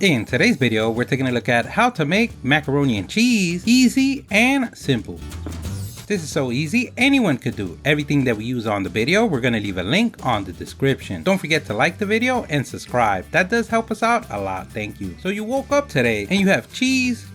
In today's video, we're taking a look at how to make macaroni and cheese easy and simple. This is so easy, anyone could do. Everything that we use on the video, we're going to leave a link on the description. Don't forget to like the video and subscribe. That does help us out a lot, thank you. So you woke up today and you have cheese,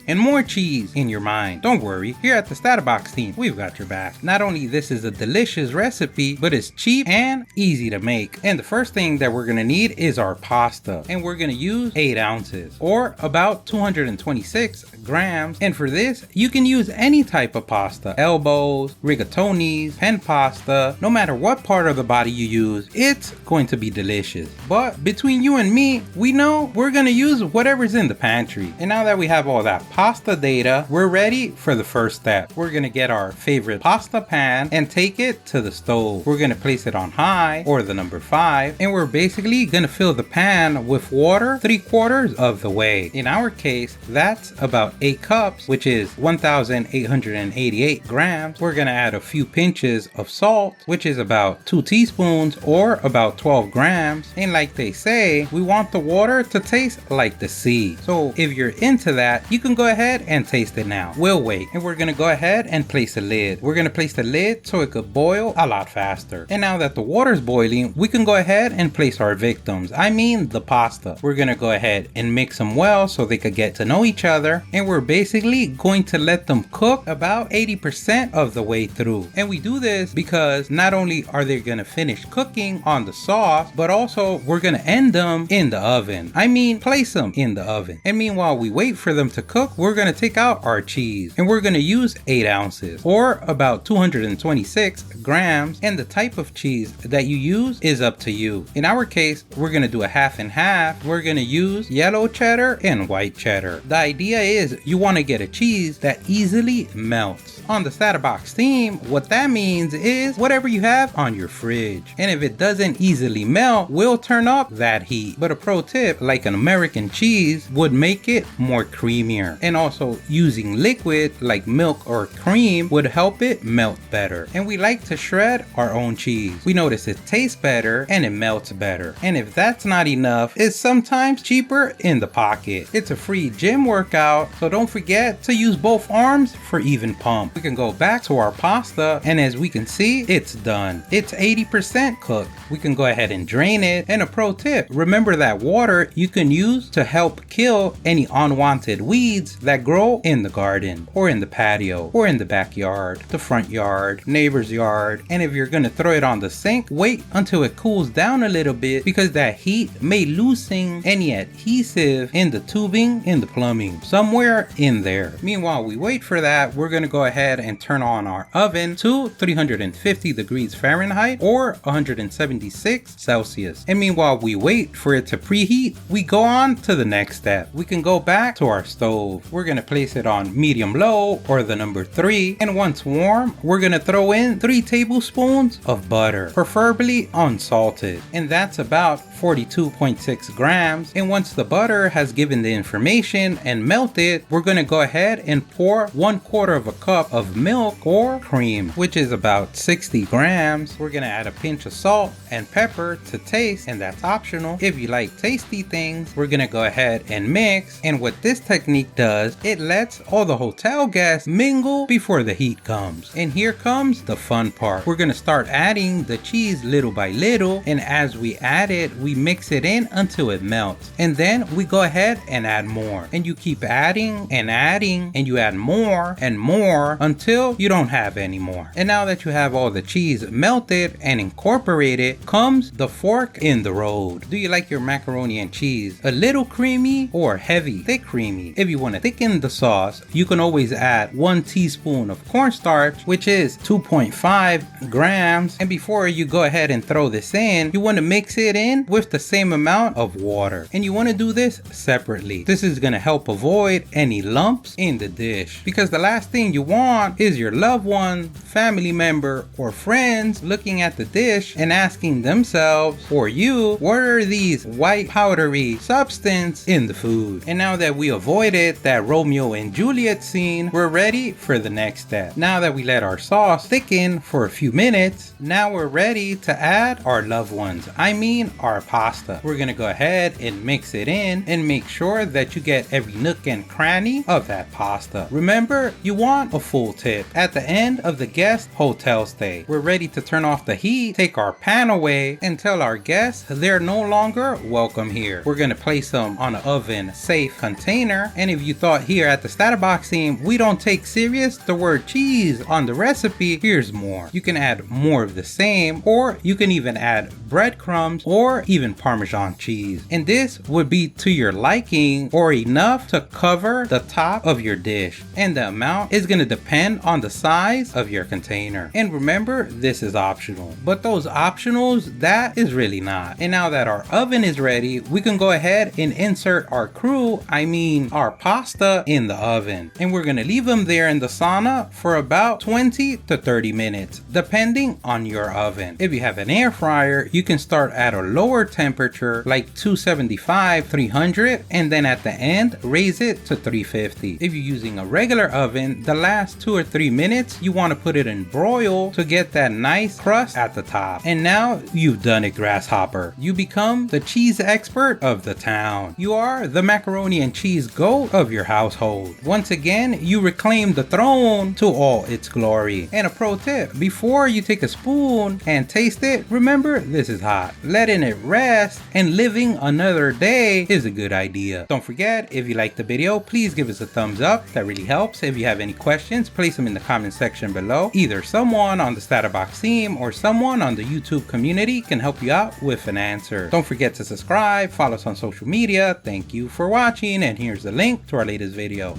and more cheese in your mind. Don't worry, here at the StatUpBox team, we've got your back. Not only this is a delicious recipe, but it's cheap and easy to make. And the first thing that we're going to need is our pasta. And we're going to use 8 ounces or about 226 grams. And for this, you can use any type of pasta. Elbows, rigatonis, pen pasta, no matter what part of the body you use, it's going to be delicious. But between you and me, we know we're going to use whatever's in the pantry. And now that we have all that pasta data, we're ready for the first step. We're going to get our favorite pasta pan and take it to the stove. We're going to place it on high or the number 5, and we're basically going to fill the pan with water 3/4 of the way. In our case, that's about 8 cups, which is 1,888 grams. We're going to add a few pinches of salt, which is about 2 teaspoons or about 12 grams. And like they say, we want the water to taste like the sea. So if you're into that, you can go ahead and taste it now. We'll wait, and we're going to go ahead and place a lid. We're going to place the lid so it could boil a lot faster. And now that the water's boiling, we can go ahead and place our victims. I mean the pasta. We're going to go ahead and mix them well so they could get to know each other. And we're basically going to let them cook about 80% of the way through. And we do this because not only are they going to finish cooking on the sauce, but also we're going to end them in the oven. I mean, place them in the oven. And meanwhile we wait for them to cook, we're going to take out our cheese. And we're going to use 8 ounces or about 226 grams. And the type of cheese that you use is up to you. In our case, we're going to do a half and half. We're going to use yellow cheddar and white cheddar. The idea is you want to get a cheese that easily melts. On the StatUpBox team, what that means is whatever you have on your fridge. And if it doesn't easily melt, we'll turn up that heat. But a pro tip, like an American cheese, would make it more creamier. And also using liquid like milk or cream would help it melt better. And we like to shred our own cheese. We notice it tastes better and it melts better. And if that's not enough, it's sometimes cheaper in the pocket. It's a free gym workout, so don't forget to use both arms for even pump. We can go back to our pasta, and as we can see, it's done. It's 80% cooked. We can go ahead and drain it. And a pro tip, remember that water you can use to help kill any unwanted weeds that grow in the garden or in the patio or in the backyard, the front yard, neighbor's yard. And if you're gonna throw it on the sink, wait until it cools down a little bit, because that heat may loosen any adhesive in the tubing in the plumbing, somewhere in there. Meanwhile we wait for that, we're gonna go ahead and turn on our oven to 350 degrees Fahrenheit or 176 Celsius. And meanwhile we wait for it to preheat, we go on to the next step. We can go back to our stove. We're going to place it on medium low or the number 3. And once warm, we're going to throw in 3 tablespoons of butter, preferably unsalted. And that's about 42.6 grams. And once the butter has given the information and melted, we're going to go ahead and pour 1/4 of a cup of milk or cream, which is about 60 grams. We're going to add a pinch of salt and pepper to taste, and that's optional. If you like tasty things, we're going to go ahead and mix. And what this technique does, it lets all the hotel guests mingle before the heat comes. And here comes the fun part. We're going to start adding the cheese little by little, and as we add it, we mix it in until it melts. And then we go ahead and add more. And you keep adding and adding, and you add more and more until you don't have any more. And now that you have all the cheese melted and incorporated, comes the fork in the road. Do you like your macaroni and cheese a little creamy or heavy, thick creamy? If you want to thicken the sauce, you can always add 1 teaspoon of cornstarch, which is 2.5 grams. And before you go ahead and throw this in, you want to mix it in with the same amount of water. And you want to do this separately. This is going to help avoid any lumps in the dish, because the last thing you want is your loved one, family member, or friends looking at the dish and asking themselves or you, what are these white powdery substance in the food? And now that we avoided that Romeo and Juliet scene, we're ready for the next step. Now that we let our sauce thicken for a few minutes, now we're ready to add our loved ones. I mean our pasta. We're gonna go ahead and mix it in and make sure that you get every nook and cranny of that pasta. Remember, you want a full tip at the end of the guest hotel stay. We're ready to turn off the heat, take our pan away, and tell our guests they're no longer welcome here. We're gonna place them on an oven safe container, and if you thought here at the StatUpBox team we don't take serious the word cheese on the recipe, here's more. You can add more of the same, or you can even add breadcrumbs or even Parmesan cheese, and this would be to your liking or enough to cover the top of your dish, and the amount is going to depend on the size of your container. And remember, this is optional, but those optionals, that is really not. And now that our oven is ready, we can go ahead and insert our our pasta in the oven, and we're going to leave them there in the sauna for about 20 to 30 minutes depending on your oven. If you have an air fryer, you can start at a lower temperature like 275, 300, and then at the end raise it to 350. If you're using a regular oven, the last 2 or 3 minutes you want to put it in broil to get that nice crust at the top. And now you've done it, grasshopper. You become the cheese expert of the town. You are the macaroni and cheese goat of your household. Once again, you reclaim the throne to all its glory. And a pro tip, before you take a spoon and taste it, remember this is hot. Letting it rest and living another day is a good idea. Don't forget, if you liked the video, please give us a thumbs up. That really helps. If you have any questions, place them in the comment section below. Either someone on the StatUpBox team or someone on the YouTube community can help you out with an answer. Don't forget to subscribe, follow us on social media. Thank you for watching, and here's the link to our latest video.